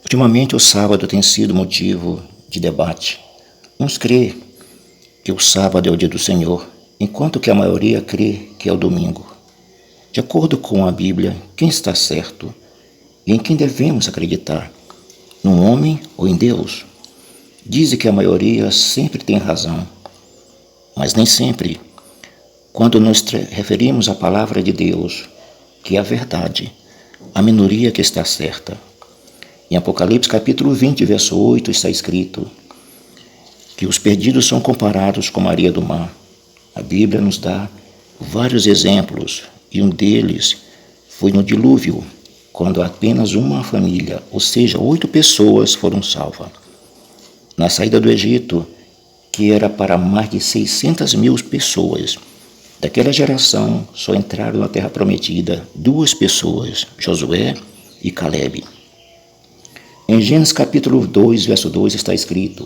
Ultimamente, o sábado tem sido motivo de debate. Uns crê que o sábado é o dia do Senhor, enquanto que a maioria crê que é o domingo. De acordo com a Bíblia, quem está certo e em quem devemos acreditar? No homem ou em Deus? Dizem que a maioria sempre tem razão, mas nem sempre. Quando nos referimos à palavra de Deus, que é a verdade, a minoria que está certa. Em Apocalipse capítulo 20, verso 8, está escrito que os perdidos são comparados com a areia do mar. A Bíblia nos dá vários exemplos, e um deles foi no dilúvio, quando apenas uma família, ou seja, 8 pessoas foram salvas. Na saída do Egito, que era para mais de 600 mil pessoas, daquela geração só entraram na terra prometida 2 pessoas, Josué e Calebe. Em Gênesis capítulo 2, verso 2 está escrito: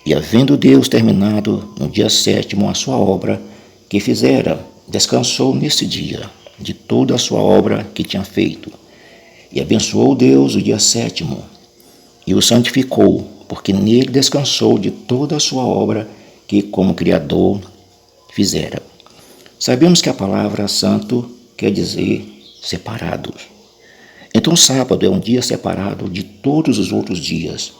E havendo Deus terminado no dia 7º a sua obra que fizera, descansou nesse dia de toda a sua obra que tinha feito. E abençoou Deus o dia 7º e o santificou, porque nele descansou de toda a sua obra que como Criador fizera. Sabemos que a palavra santo quer dizer separados. Então, o sábado é um dia separado de todos os outros dias,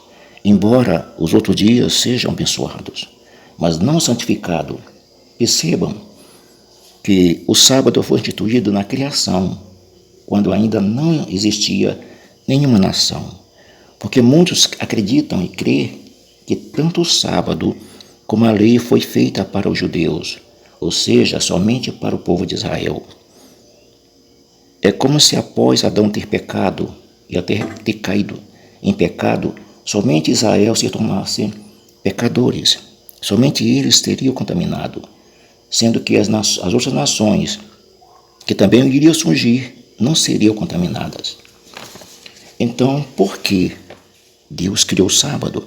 embora os outros dias sejam abençoados, mas não santificado. Percebam que o sábado foi instituído na criação, quando ainda não existia nenhuma nação, porque muitos acreditam e crêem que tanto o sábado como a lei foi feita para os judeus, ou seja, somente para o povo de Israel. É como se após Adão ter pecado e até ter caído em pecado, somente Israel se tornasse pecadores. Somente eles teriam contaminado, sendo que as outras nações que também iriam surgir não seriam contaminadas. Então, por que Deus criou o sábado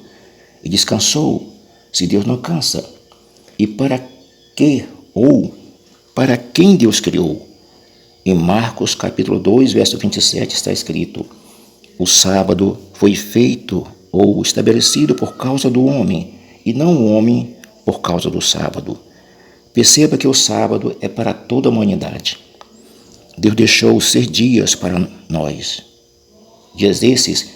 e descansou, se Deus não cansa? E para que ou para quem Deus criou? Em Marcos capítulo 2, verso 27 está escrito: O sábado foi feito ou estabelecido por causa do homem, e não o homem por causa do sábado. Perceba que o sábado é para toda a humanidade. Deus deixou 6 dias para nós. Dias esses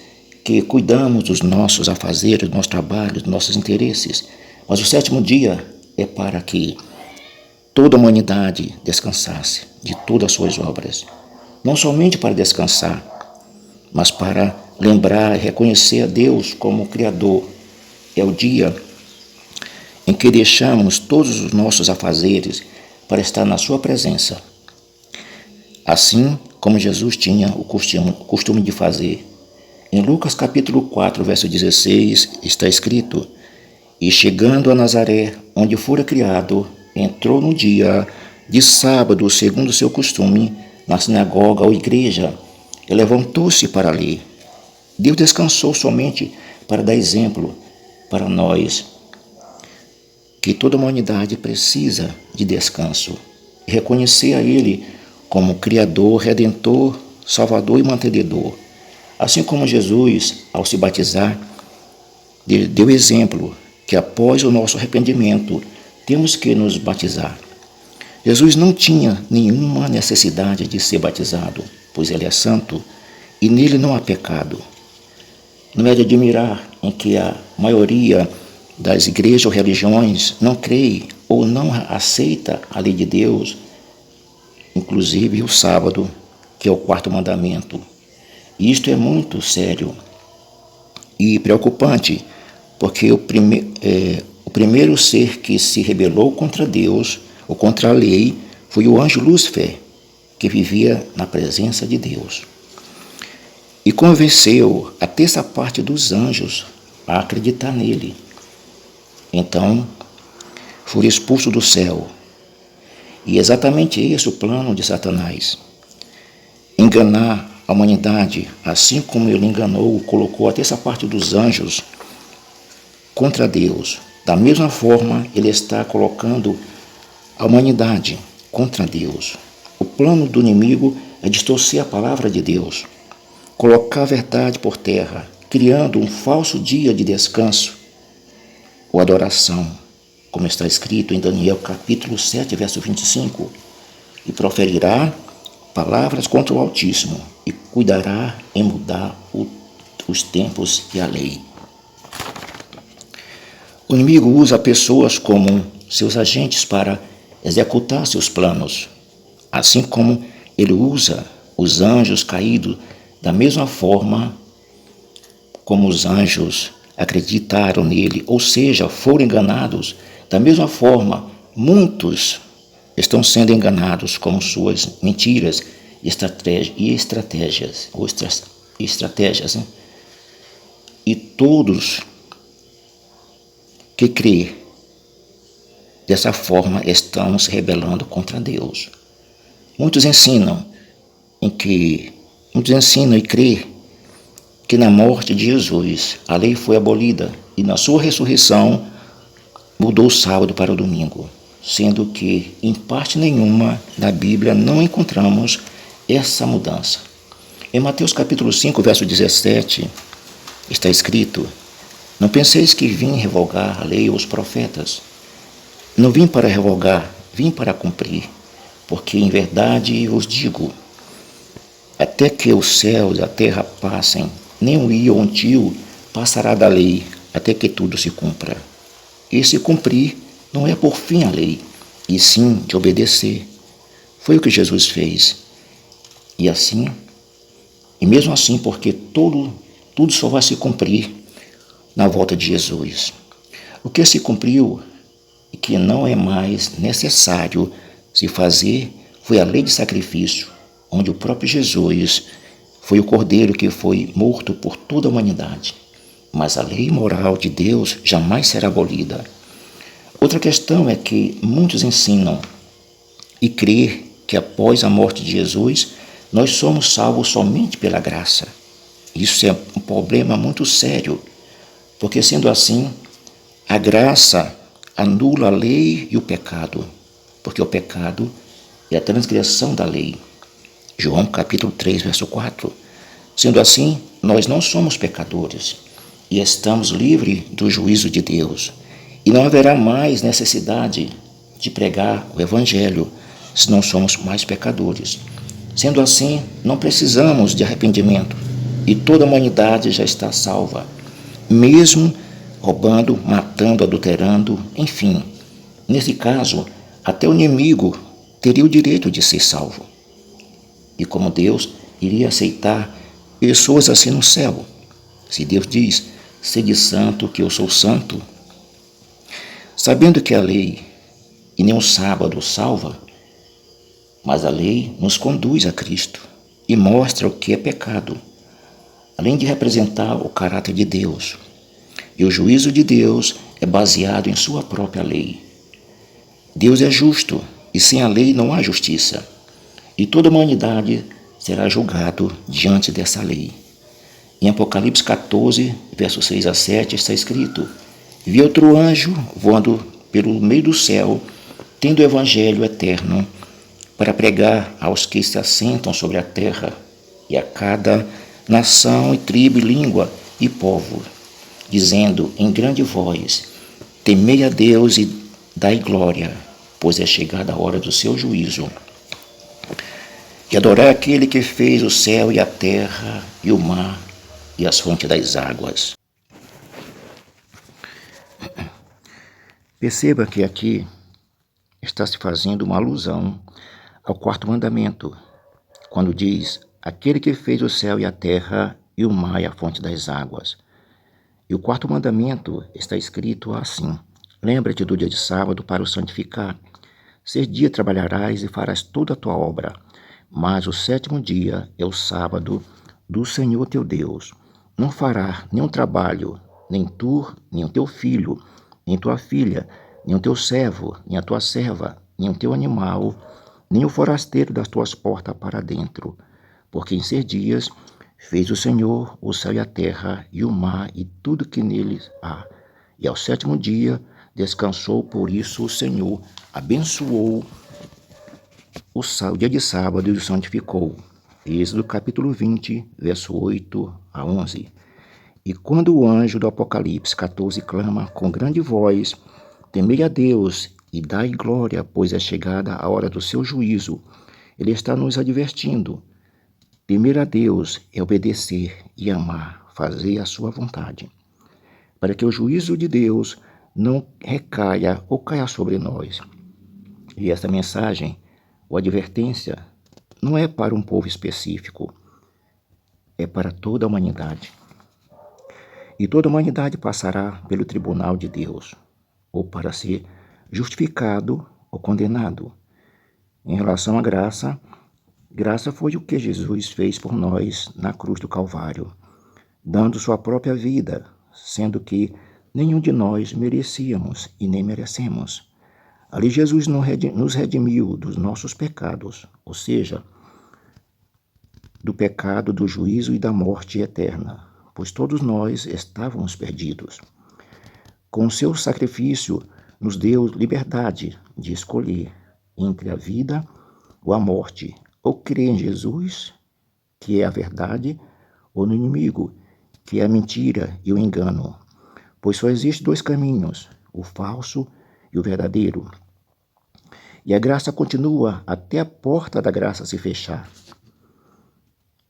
que cuidamos dos nossos afazeres, do nosso trabalho, dos nossos interesses. Mas o 7º dia é para que toda a humanidade descansasse de todas as suas obras. Não somente para descansar, mas para lembrar e reconhecer a Deus como Criador. É o dia em que deixamos todos os nossos afazeres para estar na sua presença. Assim como Jesus tinha o costume de fazer. Em Lucas capítulo 4, verso 16, está escrito: E chegando a Nazaré, onde fora criado, entrou no dia de sábado, segundo o seu costume, na sinagoga ou igreja, e levantou-se para ler. Deus descansou somente para dar exemplo para nós, que toda a humanidade precisa de descanso, e reconhecer a Ele como Criador, Redentor, Salvador e Mantenedor. Assim como Jesus, ao se batizar, deu exemplo que após o nosso arrependimento, temos que nos batizar. Jesus não tinha nenhuma necessidade de ser batizado, pois ele é santo e nele não há pecado. Não é de admirar em que a maioria das igrejas ou religiões não crê ou não aceita a lei de Deus, inclusive o sábado, que é o 4º mandamento. E isto é muito sério e preocupante, porque o primeiro ser que se rebelou contra Deus ou contra a lei foi o anjo Lúcifer, que vivia na presença de Deus. E convenceu a 1/3 parte dos anjos a acreditar nele. Então, foram expulsos do céu. E é exatamente esse o plano de Satanás: enganar a humanidade, assim como ele enganou, colocou a 1/3 parte dos anjos contra Deus. Da mesma forma, ele está colocando a humanidade contra Deus. O plano do inimigo é distorcer a palavra de Deus. colocar a verdade por terra, criando um falso dia de descanso ou adoração, como está escrito em Daniel capítulo 7, verso 25, e proferirá palavras contra o Altíssimo e cuidará em mudar os tempos e a lei. O inimigo usa pessoas como seus agentes para executar seus planos, assim como ele usa os anjos caídos da mesma forma como os anjos acreditaram nele, ou seja, foram enganados. Da mesma forma, muitos estão sendo enganados com suas mentiras e estratégias. Né? E todos que crê dessa forma estão se rebelando contra Deus. Muitos ensinam e crê que na morte de Jesus a lei foi abolida e na sua ressurreição mudou o sábado para o domingo, sendo que em parte nenhuma da Bíblia não encontramos essa mudança. Em Mateus capítulo 5, verso 17, está escrito: não penseis que vim revogar a lei ou os profetas. Não vim para revogar, vim para cumprir. Porque em verdade vos digo, até que os céus e a terra passem, nem um i ou um tio passará da lei, até que tudo se cumpra. E se cumprir, não é por fim a lei, e sim de obedecer. Foi o que Jesus fez. E mesmo assim, porque tudo só vai se cumprir na volta de Jesus. O que se cumpriu e que não é mais necessário se fazer foi a lei de sacrifício, onde o próprio Jesus foi o cordeiro que foi morto por toda a humanidade. Mas a lei moral de Deus jamais será abolida. Outra questão é que muitos ensinam e crer que após a morte de Jesus nós somos salvos somente pela graça. Isso é um problema muito sério, porque sendo assim, a graça anula a lei e o pecado, porque o pecado é a transgressão da lei. João capítulo 3, verso 4. Sendo assim, nós não somos pecadores e estamos livres do juízo de Deus. E não haverá mais necessidade de pregar o Evangelho se não somos mais pecadores. Sendo assim, não precisamos de arrependimento e toda a humanidade já está salva, mesmo roubando, matando, adulterando, enfim. Nesse caso, até o inimigo teria o direito de ser salvo. E como Deus iria aceitar pessoas assim no céu? Se Deus diz, sede santo que eu sou santo, sabendo que a lei e nem o sábado salva, mas a lei nos conduz a Cristo e mostra o que é pecado, além de representar o caráter de Deus. E o juízo de Deus é baseado em sua própria lei. Deus é justo e sem a lei não há justiça. E toda a humanidade será julgado diante dessa lei. Em Apocalipse 14, versos 6 a 7, está escrito: vi outro anjo voando pelo meio do céu, tendo o evangelho eterno, para pregar aos que se assentam sobre a terra, e a cada nação e tribo, e língua e povo, dizendo em grande voz: temei a Deus e dai glória, pois é chegada a hora do seu juízo. E adorar aquele que fez o céu e a terra e o mar e as fontes das águas. Perceba que aqui está se fazendo uma alusão ao quarto mandamento, quando diz: aquele que fez o céu e a terra e o mar e a fonte das águas. E o quarto mandamento está escrito assim: lembra-te do dia de sábado para o santificar. 6 dias trabalharás e farás toda a tua obra, mas o 7º dia é o sábado do Senhor teu Deus. Não fará nenhum trabalho, nem tu, nem o teu filho, nem tua filha, nem o teu servo, nem a tua serva, nem o teu animal, nem o forasteiro das tuas portas para dentro. Porque em 6 dias fez o Senhor o céu e a terra e o mar e tudo que neles há. E ao 7º dia descansou, por isso o Senhor abençoou o dia de sábado e o santificou. Êxodo capítulo 20, verso 8 a 11. E quando o anjo do Apocalipse 14 clama com grande voz, temei a Deus e dai glória, pois é chegada a hora do seu juízo. Ele está nos advertindo. Temer a Deus é obedecer e amar, fazer a sua vontade, para que o juízo de Deus não recaia ou caia sobre nós. E essa mensagem, ou advertência, não é para um povo específico, é para toda a humanidade. E toda a humanidade passará pelo tribunal de Deus, ou para ser justificado ou condenado. Em relação à graça, graça foi o que Jesus fez por nós na cruz do Calvário, dando sua própria vida, sendo que nenhum de nós merecíamos e nem merecemos. Ali Jesus nos redimiu dos nossos pecados, ou seja, do pecado, do juízo e da morte eterna, pois todos nós estávamos perdidos. Com o seu sacrifício, nos deu liberdade de escolher entre a vida ou a morte, ou crer em Jesus, que é a verdade, ou no inimigo, que é a mentira e o engano. Pois só existem dois caminhos, o falso e o verdadeiro. E a graça continua até a porta da graça se fechar.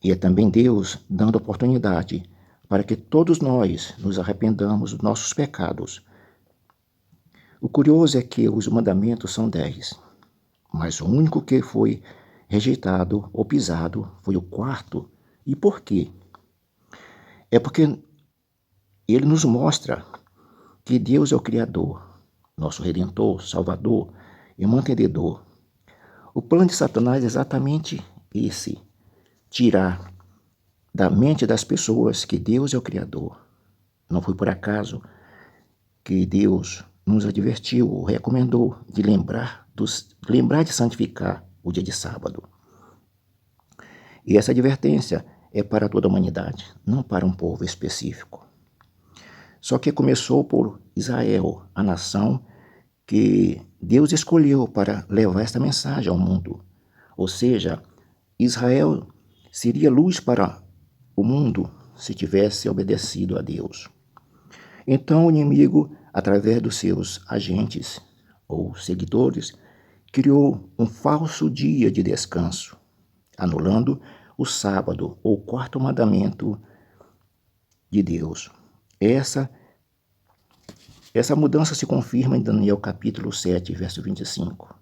E é também Deus dando oportunidade para que todos nós nos arrependamos dos nossos pecados. O curioso é que os mandamentos são 10, mas o único que foi rejeitado ou pisado foi o quarto. E por quê? É porque ele nos mostra que Deus é o Criador, nosso Redentor, Salvador e mantenedor. O plano de Satanás é exatamente esse: tirar da mente das pessoas que Deus é o Criador. Não foi por acaso que Deus nos advertiu ou recomendou de lembrar de santificar o dia de sábado. E essa advertência é para toda a humanidade, não para um povo específico. Só que começou por Israel, a nação que Deus escolheu para levar esta mensagem ao mundo. Ou seja, Israel seria luz para o mundo se tivesse obedecido a Deus. Então o inimigo, através dos seus agentes ou seguidores, criou um falso dia de descanso, anulando o sábado ou o quarto mandamento de Deus. Essa mudança se confirma em Daniel capítulo 7, verso 25.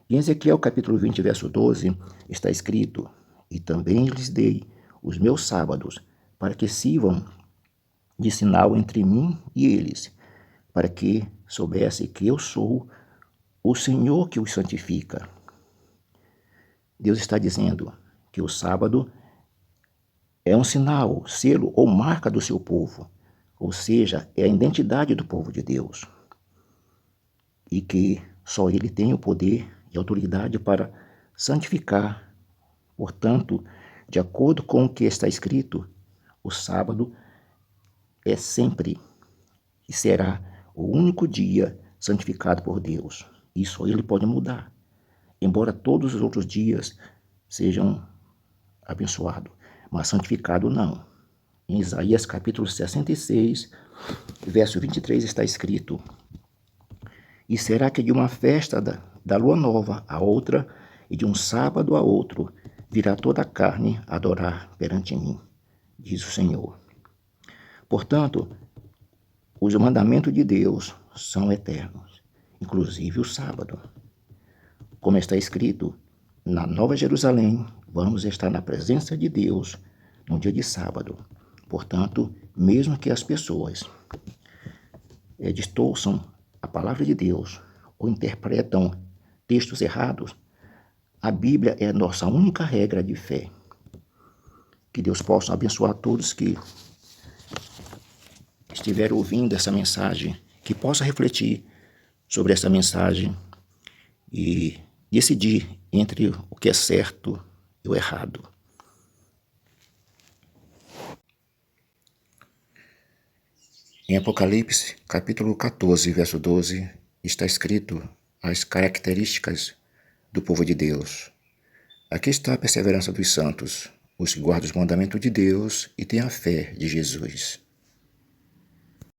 Em Ezequiel capítulo 20, verso 12, está escrito: E também lhes dei os meus sábados, para que sirvam de sinal entre mim e eles, para que soubesse que eu sou o Senhor que os santifica. Deus está dizendo que o sábado é um sinal, selo ou marca do seu povo, ou seja, é a identidade do povo de Deus. E que só Ele tem o poder e autoridade para santificar. Portanto, de acordo com o que está escrito, o sábado é sempre e será o único dia santificado por Deus. E só Ele pode mudar, embora todos os outros dias sejam abençoados, mas santificado não. Em Isaías capítulo 66, verso 23 está escrito: E será que de uma festa da lua nova a outra, e de um sábado a outro, virá toda a carne adorar perante mim, diz o Senhor. Portanto, os mandamentos de Deus são eternos, inclusive o sábado. Como está escrito, na Nova Jerusalém vamos estar na presença de Deus no dia de sábado. Portanto, mesmo que as pessoas distorçam a palavra de Deus ou interpretam textos errados, a Bíblia é a nossa única regra de fé. Que Deus possa abençoar todos que estiverem ouvindo essa mensagem, que possa refletir sobre essa mensagem e decidir entre o que é certo e o errado. Em Apocalipse, capítulo 14, verso 12, está escrito as características do povo de Deus. Aqui está a perseverança dos santos, os que guardam os mandamentos de Deus e têm a fé de Jesus.